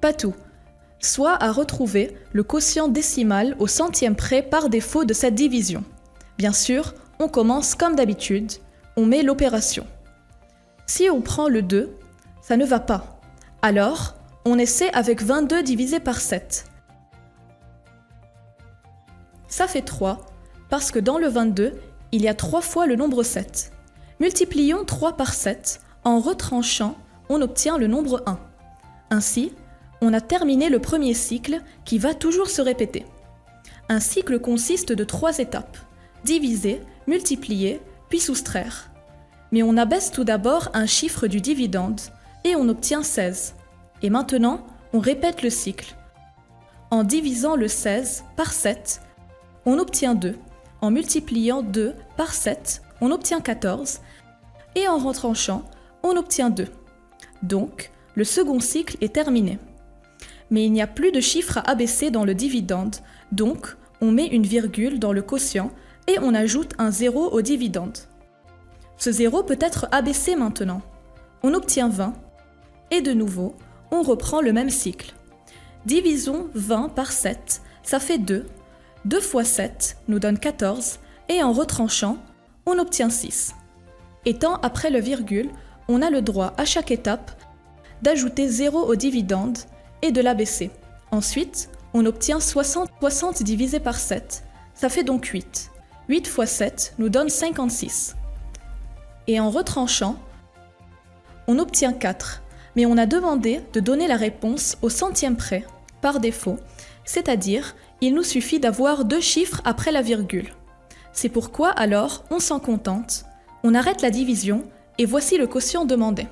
Pas tout. Soit à retrouver le quotient décimal au centième près par défaut de cette division. Bien sûr, on commence comme d'habitude, on met l'opération. Si on prend le 2, ça ne va pas. Alors, on essaie avec 22 divisé par 7. Ça fait 3, parce que dans le 22, il y a 3 fois le nombre 7. Multiplions 3 par 7, en retranchant, on obtient le nombre 1. Ainsi, on a terminé le premier cycle qui va toujours se répéter. Un cycle consiste de 3 étapes, diviser, multiplier, puis soustraire. Mais on abaisse tout d'abord un chiffre du dividende et on obtient 16. Et maintenant, on répète le cycle. En divisant le 16 par 7, on obtient 2. En multipliant 2 par 7, on obtient 14. Et en retranchant, on obtient 2. Donc, le second cycle est terminé. Mais il n'y a plus de chiffre à abaisser dans le dividende, donc on met une virgule dans le quotient et on ajoute un 0 au dividende. Ce 0 peut être abaissé maintenant. On obtient 20 et de nouveau, on reprend le même cycle. Divisons 20 par 7, ça fait 2. 2 fois 7 nous donne 14 et en retranchant, on obtient 6. Étant après le virgule, on a le droit à chaque étape d'ajouter 0 au dividende et de l'abaisser. Ensuite, on obtient 60 divisé par 7, ça fait donc 8. 8 fois 7 nous donne 56. Et en retranchant, on obtient 4, mais on a demandé de donner la réponse au centième près, par défaut, c'est-à-dire, il nous suffit d'avoir 2 chiffres après la virgule. C'est pourquoi alors on s'en contente, on arrête la division et voici le quotient demandé.